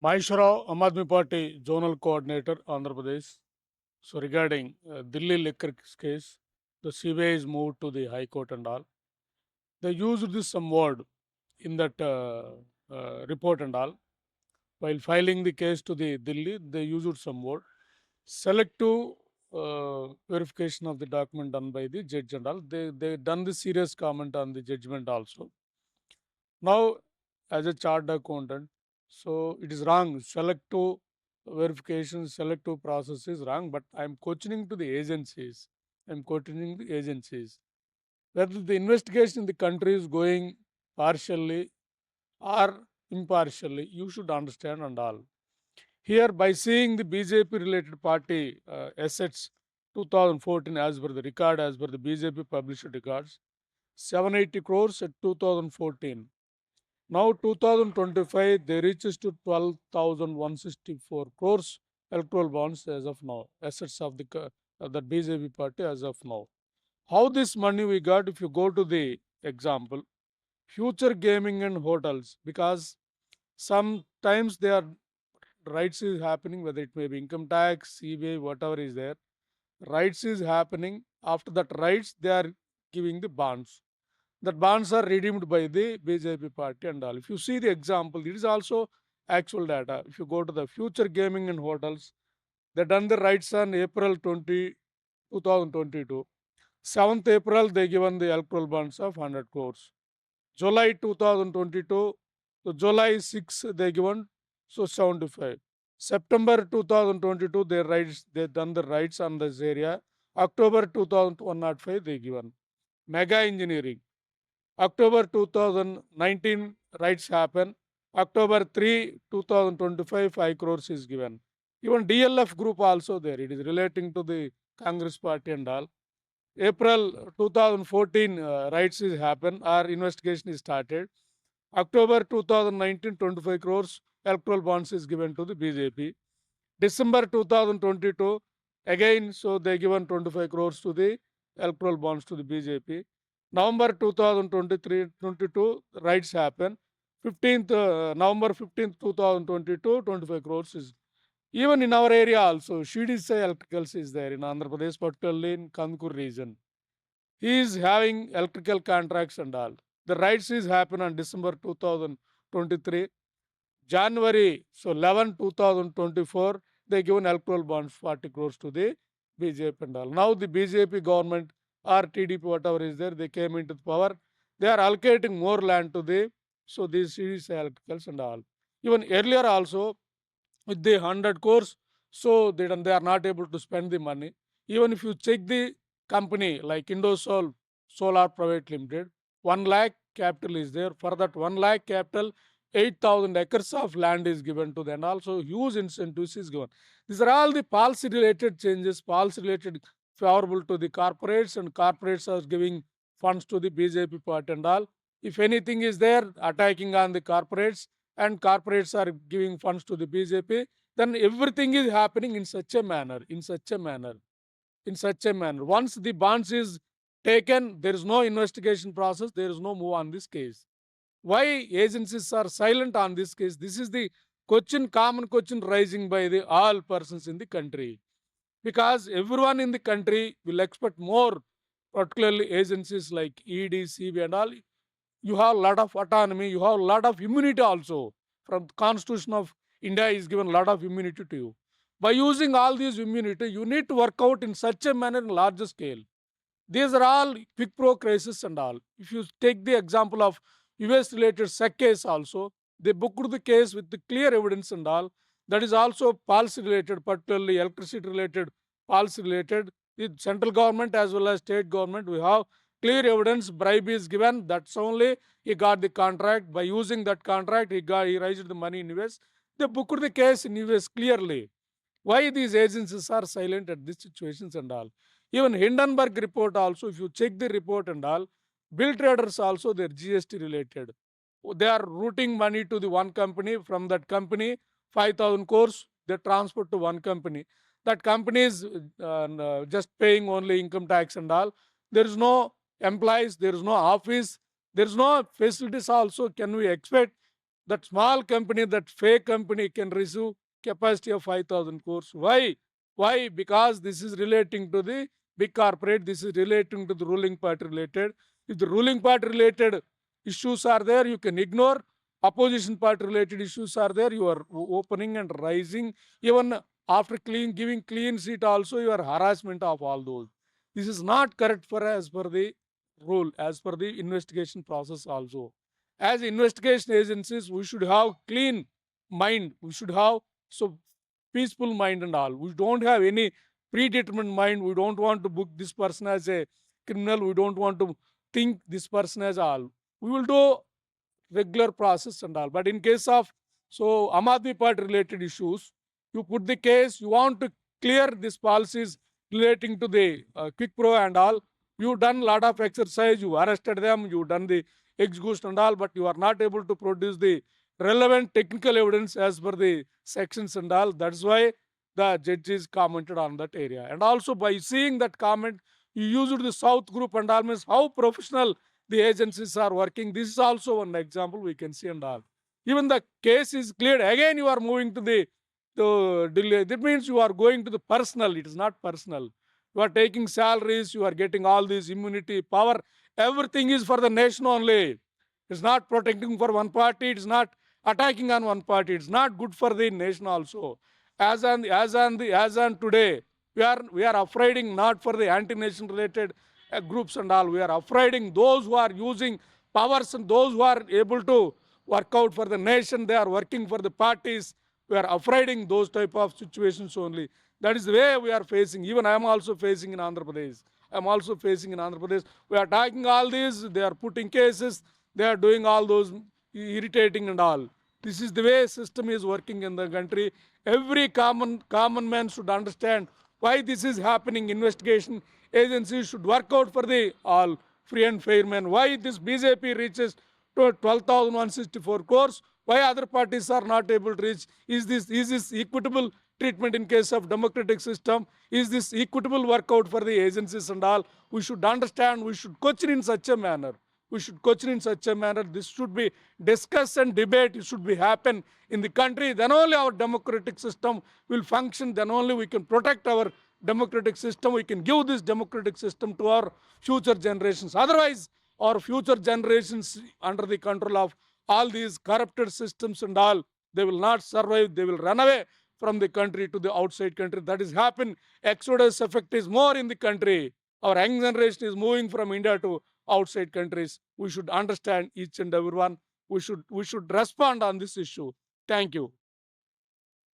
Maheshwara, Aam Aadmi Party Zonal Coordinator, Andhra Pradesh. So regarding Delhi liquor case, the CBI is moved to the High Court and all. They used this some word in that report and all. While filing the case to the Delhi, they used some word. Selective verification of the document done by the judge and all. They done the serious comment on the judgment also. Now, as a chartered accountant, so it is wrong. Selective verification, selective process is wrong, but I'm questioning to the agencies. I'm questioning the agencies whether the investigation in the country is going partially or impartially. You should understand and all. Here, by seeing the BJP related party assets 2014 as per the record, as per the BJP published records, 780 crores at 2014. Now 2025, they reaches to 12,164 crores electoral bonds as of now, assets of the BJP party as of now. How this money we got? If you go to the example, future gaming and hotels, because sometimes there are rights is happening, whether it may be income tax, CBI, whatever is there, rights is happening. After that rights, they are giving the bonds, that bonds are redeemed by the BJP party and all. If you see the example, it is also actual data. If you go to the future gaming and hotels, they done the rights on April 2022. 7th April, they given the electoral bonds of 100 crores. July 2022, so July 6, they given, so 75. September 2022, they done the rights on this area. October 2005, they given. Mega engineering, October 2019, rights happen. October 3, 2025, 5 crores is given. Even DLF group also there. It is relating to the Congress party and all. April 2014, rights is happen. Our investigation is started. October 2019, 25 crores electoral bonds is given to the BJP. December 2022, again, so they given 25 crores to the electoral bonds to the BJP. November 2023-22, rights happen. 15th November 15th, 2022, 25 crores is. Even in our area also, Shidisai Electricals is there in Andhra Pradesh, particularly in Kankur region. He is having electrical contracts and all. The rights is happen on December 2023. January, so 11, 2024, they given electoral bonds 40 crores to the BJP and all. Now the BJP government or TDP, whatever is there, they came into the power. They are allocating more land to the, so these series electricals and all. Even earlier also, with the 100 crores, so they are not able to spend the money. Even if you check the company like Indosol Solar Private Limited, 1 lakh capital is there. For that 1 lakh capital, 8,000 acres of land is given to them, and also huge incentives is given. These are all the policy related changes, policy related favorable to the corporates, and corporates are giving funds to the BJP party and all. If anything is there, attacking on the corporates, and corporates are giving funds to the BJP, then everything is happening in such a manner, in such a manner. Once the bonds is taken, there is no investigation process, there is no move on this case. Why agencies are silent on this case? This is the question, common question rising by the all persons in the country. Because everyone in the country will expect more, particularly agencies like ED, CB and all. You have a lot of autonomy, you have a lot of immunity also. From the Constitution of India is given a lot of immunity to you. By using all these immunity, you need to work out in such a manner in larger scale. These are all quick pro cases and all. If you take the example of US related SEC case also, they booked the case with the clear evidence and all. That is also policy related, particularly electricity related, policy related. The central government as well as state government, we have clear evidence, bribe is given. That's only he got the contract. By using that contract, he raised the money in US. They booked the case in US clearly. Why these agencies are silent at these situations and all? Even Hindenburg report also, if you check the report and all, bill traders also, they're GST related. They are routing money to the one company. From that company, 5,000 crores, they transfer to one company. That company is just paying only income tax and all. There is no employees, there is no office, there is no facilities also. Can we expect that small company, that fake company can receive capacity of 5,000 crores. Why? Why? Because this is relating to the big corporate, this is relating to the ruling party related. If the ruling party related issues are there, you can ignore. Opposition party related issues are there, you are opening and rising. Even after giving clean sheet also, you are harassment of all those. This is not correct for as per the rule, as per the investigation process also. As investigation agencies, we should have clean mind. We should have so peaceful mind and all. We don't have any predetermined mind. We don't want to book this person as a criminal. We don't want to think this person as all. We will do regular process and all. But in case of Aam Aadmi Party related issues, you put the case, you want to clear these policies relating to the quick pro and all. You done lot of exercise, you arrested them, you done the execution and all, but you are not able to produce the relevant technical evidence as per the sections and all. That's why the judges commented on that area. And also by seeing that comment, you used the South group and all, means how professional the agencies are working. This is also one example we can see and all. Even the case is cleared. Again, you are moving to the delay. That means you are going to the personal. It is not personal. You are taking salaries. You are getting all this immunity, power. Everything is for the nation only. It's not protecting for one party. It's not attacking on one party. It's not good for the nation also. As on today, we are afraid not for the anti-nation related groups and all. We are afraid those who are using powers and those who are able to work out for the nation. They are working for the parties. We are afraid those type of situations only. That is the way we are facing. Even I am also facing in Andhra Pradesh. I am also facing in Andhra Pradesh. We are talking all this. They are putting cases. They are doing all those irritating and all. This is the way system is working in the country. Every common man should understand why this is happening. Investigation agencies should work out for the all free and fair men. Why this BJP reaches to 12,164 crores? Why other parties are not able to reach? Is this equitable treatment in case of democratic system? Is this equitable workout for the agencies and all? We should understand. We should question in such a manner. We should question in such a manner. This should be discussed and debate. It should be happen in the country. Then only our democratic system will function. Then only we can protect our democratic system. We can give this democratic system to our future generations. Otherwise, our future generations under the control of all these corrupted systems and all, they will not survive. They will run away from the country to the outside country. That is happen. Exodus effect is more in the country. Our young generation is moving from India to outside countries. We should understand each and every one. We should respond on this issue. Thank you.